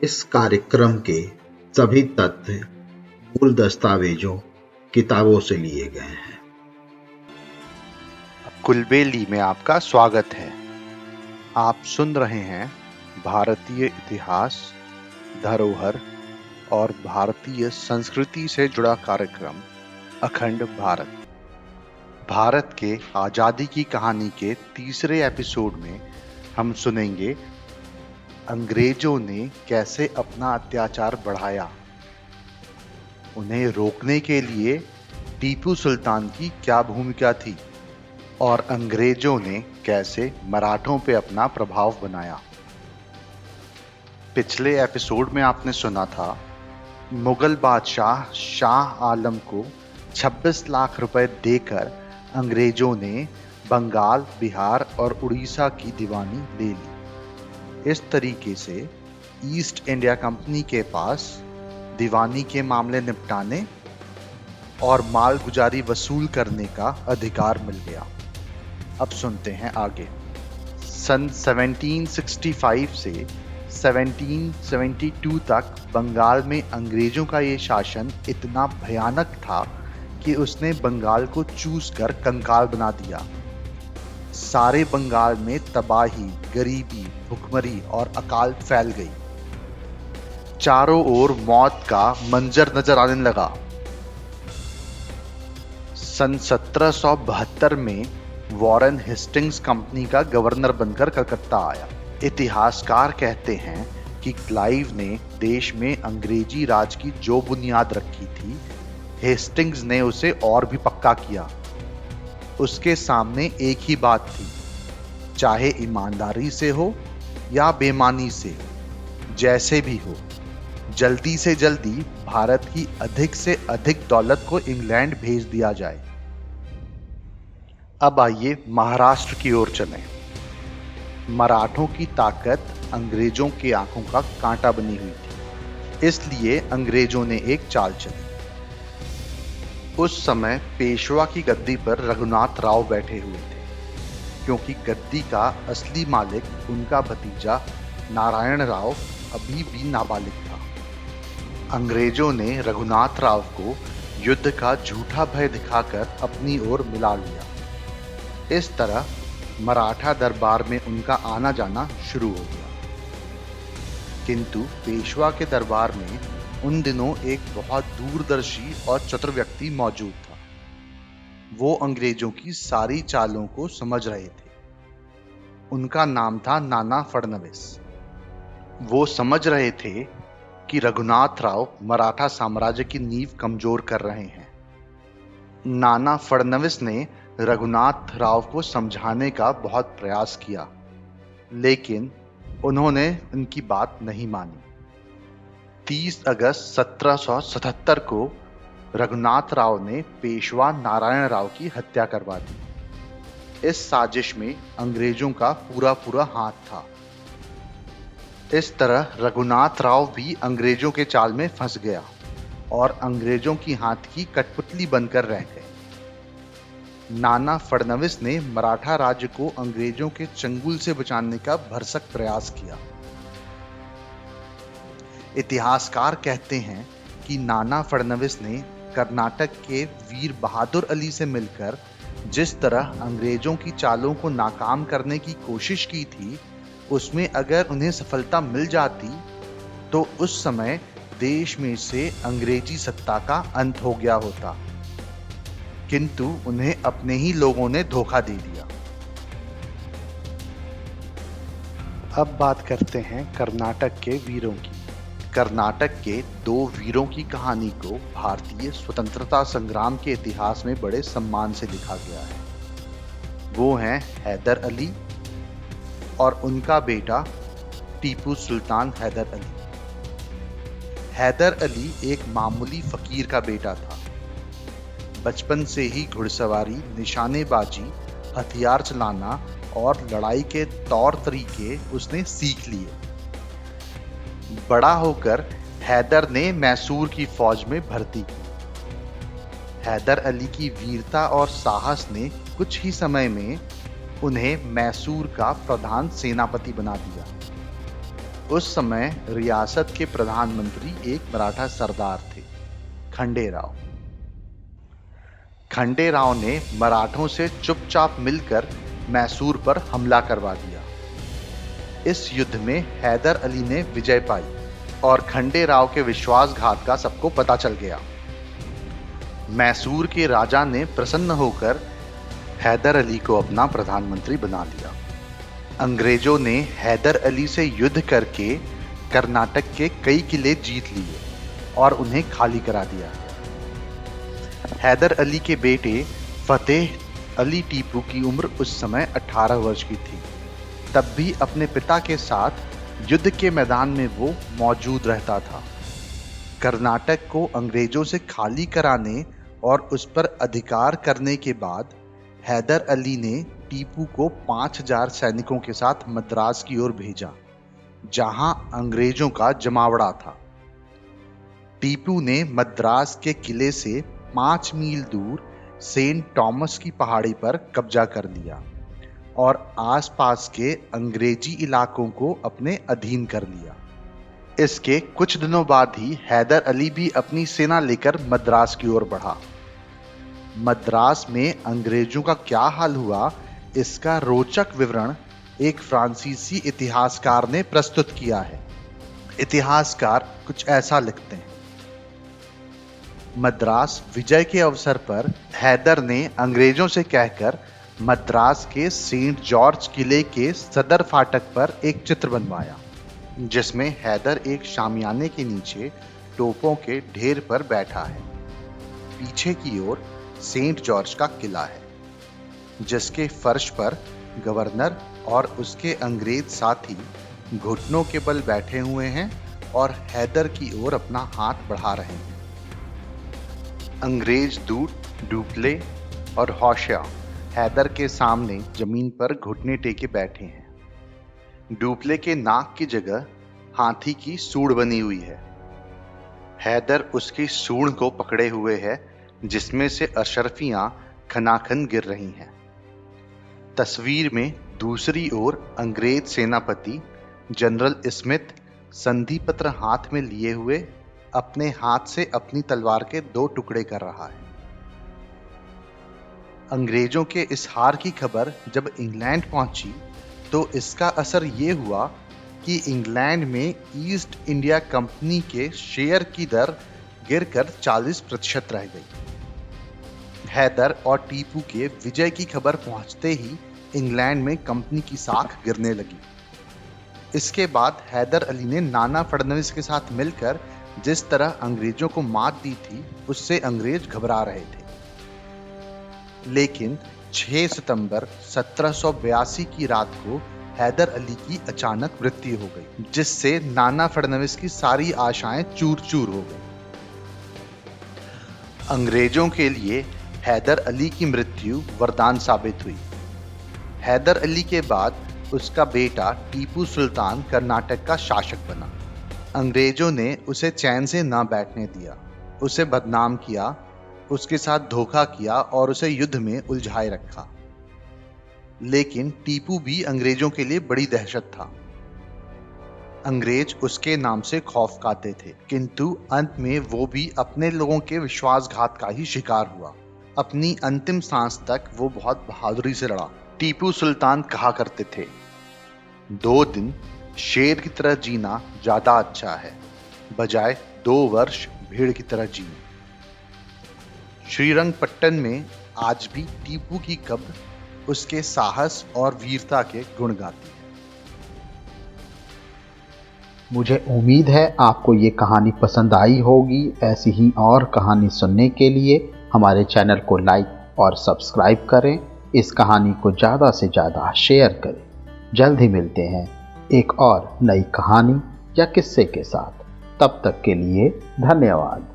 इस कार्यक्रम के सभी तथ्य मूल दस्तावेजों, किताबों से लिए गए हैं। कुलबेली में आपका स्वागत है। आप सुन रहे हैं भारतीय इतिहास, धरोहर और भारतीय संस्कृति से जुड़ा कार्यक्रम अखंड भारत। भारत के आजादी की कहानी के तीसरे एपिसोड में हम सुनेंगे अंग्रेजों ने कैसे अपना अत्याचार बढ़ाया, उन्हें रोकने के लिए टीपू सुल्तान की क्या भूमिका थी और अंग्रेजों ने कैसे मराठों पे अपना प्रभाव बनाया। पिछले एपिसोड में आपने सुना था मुगल बादशाह शाह आलम को 26 लाख रुपए देकर अंग्रेजों ने बंगाल, बिहार और उड़ीसा की दीवानी ले ली। इस तरीके से ईस्ट इंडिया कंपनी के पास दीवानी के मामले निपटाने और मालगुजारी वसूल करने का अधिकार मिल गया। अब सुनते हैं आगे। सन 1765 से 1772 तक बंगाल में अंग्रेजों का ये शासन इतना भयानक था कि उसने बंगाल को चूस कर कंकाल बना दिया। सारे बंगाल में तबाही, गरीबी, भुखमरी और अकाल फैल गई। चारों ओर मौत का मंजर नजर आने लगा। सन 1772 में वॉरेन हेस्टिंग्स कंपनी का गवर्नर बनकर कलकत्ता आया। इतिहासकार कहते हैं कि क्लाइव ने देश में अंग्रेजी राज की जो बुनियाद रखी थी, हेस्टिंग्स ने उसे और भी पक्का किया। उसके सामने एक ही बात थी, चाहे ईमानदारी से हो या बेईमानी से, जैसे भी हो, जल्दी से जल्दी भारत की अधिक से अधिक दौलत को इंग्लैंड भेज दिया जाए। अब आइए महाराष्ट्र की ओर चलें। मराठों की ताकत अंग्रेजों की आंखों का कांटा बनी हुई थी, इसलिए अंग्रेजों ने एक चाल चली। उस समय पेशवा की गद्दी पर रघुनाथ राव बैठे हुए थे, क्योंकि गद्दी का असली मालिक उनका भतीजा नारायण राव अभी भी नाबालिग था। अंग्रेजों ने रघुनाथ राव को युद्ध का झूठा भय दिखाकर अपनी ओर मिला लिया। इस तरह मराठा दरबार में उनका आना जाना शुरू हो गया। किंतु पेशवा के दरबार में उन दिनों एक बहुत दूरदर्शी और चतुर व्यक्ति मौजूद था। वो अंग्रेजों की सारी चालों को समझ रहे थे। उनका नाम था नाना फडणवीस। वो समझ रहे थे कि रघुनाथ राव मराठा साम्राज्य की नींव कमजोर कर रहे हैं। नाना फडणवीस ने रघुनाथ राव को समझाने का बहुत प्रयास किया, लेकिन उन्होंने उनकी बात नहीं मानी। 30 अगस्त 1777 को रघुनाथ राव ने पेशवा नारायण राव की हत्या करवा दी। इस साजिश में अंग्रेजों का पूरा पूरा हाथ था। इस तरह रघुनाथ राव भी अंग्रेजों के चाल में फंस गया और अंग्रेजों की हाथ की कठपुतली बनकर रह गए। नाना फडणवीस ने मराठा राज्य को अंग्रेजों के चंगुल से बचाने का भरसक प्रयास किया। इतिहासकार कहते हैं कि नाना फडणवीस ने कर्नाटक के वीर बहादुर अली से मिलकर जिस तरह अंग्रेजों की चालों को नाकाम करने की कोशिश की थी, उसमें अगर उन्हें सफलता मिल जाती तो उस समय देश में से अंग्रेजी सत्ता का अंत हो गया होता। किंतु उन्हें अपने ही लोगों ने धोखा दे दिया। अब बात करते हैं कर्नाटक के वीरों की। कर्नाटक के दो वीरों की कहानी को भारतीय स्वतंत्रता संग्राम के इतिहास में बड़े सम्मान से लिखा गया है। वो हैं हैदर अली और उनका बेटा टीपू सुल्तान हैदर अली। हैदर अली एक मामूली फकीर का बेटा था। बचपन से ही घुड़सवारी, निशानेबाजी, हथियार चलाना और लड़ाई के तौर तरीके उसने सीख लिए। बड़ा होकर हैदर ने मैसूर की फौज में भर्ती की। हैदर अली की वीरता और साहस ने कुछ ही समय में उन्हें मैसूर का प्रधान सेनापति बना दिया। उस समय रियासत के प्रधानमंत्री एक मराठा सरदार थे, खंडेराव। खंडेराव ने मराठों से चुपचाप मिलकर मैसूर पर हमला करवा दिया। इस युद्ध में हैदर अली ने विजय पाई और खंडेराव के विश्वासघात का सबको पता चल गया। मैसूर के राजा ने प्रसन्न होकर हैदर अली को अपना प्रधानमंत्री बना लिया। अंग्रेजों ने हैदर अली से युद्ध करके कर्नाटक के कई किले जीत लिए और उन्हें खाली करा दिया। हैदर अली के बेटे फतेह अली टीपू की उम्र उस समय 18 वर्ष की थी। तब भी अपने पिता के साथ युद्ध के मैदान में वो मौजूद रहता था। कर्नाटक को अंग्रेजों से खाली कराने और उस पर अधिकार करने के बाद हैदर अली ने टीपू को 5000 सैनिकों के साथ मद्रास की ओर भेजा, जहां अंग्रेजों का जमावड़ा था। टीपू ने मद्रास के किले से 5 मील दूर सेंट थॉमस की पहाड़ी पर कब्जा कर लिया और आसपास के अंग्रेजी इलाकों को अपने अधीन कर लिया। इसके कुछ दिनों बाद ही हैदर अली भी अपनी सेना लेकर मद्रास की ओर बढ़ा। मद्रास में अंग्रेजों का क्या हाल हुआ, इसका रोचक विवरण एक फ्रांसीसी इतिहासकार ने प्रस्तुत किया है। इतिहासकार कुछ ऐसा लिखते हैं। मद्रास विजय के अवसर पर हैदर ने अंग्रेजों से कहकर मद्रास के सेंट जॉर्ज किले के सदर फाटक पर एक चित्र बनवाया, जिसमें हैदर एक शामियाने के नीचे तोपों के ढेर पर बैठा है। पीछे की ओर सेंट जॉर्ज का किला है, जिसके फर्श पर गवर्नर और उसके अंग्रेज साथी घुटनों के बल बैठे हुए हैं और हैदर की ओर अपना हाथ बढ़ा रहे हैं। अंग्रेज दूत डुप्ले और हौशिया हैदर के सामने जमीन पर घुटने टेके बैठे हैं। डुप्ले के नाक की जगह हाथी की सूंड बनी हुई है। हैदर उसकी सूंड को पकड़े हुए है, जिसमें से अशर्फियां खनाखन गिर रही हैं। तस्वीर में दूसरी ओर अंग्रेज सेनापति जनरल स्मिथ संधि पत्र हाथ में लिए हुए अपने हाथ से अपनी तलवार के 2 टुकड़े कर रहा है। अंग्रेजों के इस हार की खबर जब इंग्लैंड पहुंची तो इसका असर ये हुआ कि इंग्लैंड में ईस्ट इंडिया कंपनी के शेयर की दर गिरकर 40% रह गई। हैदर और टीपू के विजय की खबर पहुंचते ही इंग्लैंड में कंपनी की साख गिरने लगी। इसके बाद हैदर अली ने नाना फडणवीस के साथ मिलकर जिस तरह अंग्रेजों को मात दी थी, उससे अंग्रेज घबरा रहे थे। लेकिन 6 सितंबर 1782 की रात को हैदर अली की अचानक मृत्यु हो गई, जिससे नाना फडणवीस की सारी आशाएं चूर चूर हो गई। अंग्रेजों के लिए हैदर अली की मृत्यु वरदान साबित हुई। हैदर अली के बाद उसका बेटा टीपू सुल्तान कर्नाटक का शासक बना। अंग्रेजों ने उसे चैन से ना बैठने दिया, उसे बदनाम किया, उसके साथ धोखा किया और उसे युद्ध में उलझाए रखा। लेकिन टीपू भी अंग्रेजों के लिए बड़ी दहशत था। अंग्रेज उसके नाम से खौफ खाते थे, किंतु अंत में वो भी अपने लोगों के विश्वासघात का ही शिकार हुआ। अपनी अंतिम सांस तक वो बहुत बहादुरी से लड़ा। टीपू सुल्तान कहा करते थे, 2 दिन शेर की तरह जीना ज्यादा अच्छा है, बजाय 2 वर्ष भेड़ की तरह जीना। श्रीरंगपट्टन में आज भी टीपू की कब्र उसके साहस और वीरता के गुण गाती है। मुझे उम्मीद है आपको ये कहानी पसंद आई होगी। ऐसी ही और कहानी सुनने के लिए हमारे चैनल को लाइक और सब्सक्राइब करें। इस कहानी को ज़्यादा से ज़्यादा शेयर करें। जल्द ही मिलते हैं एक और नई कहानी या किस्से के साथ। तब तक के लिए धन्यवाद।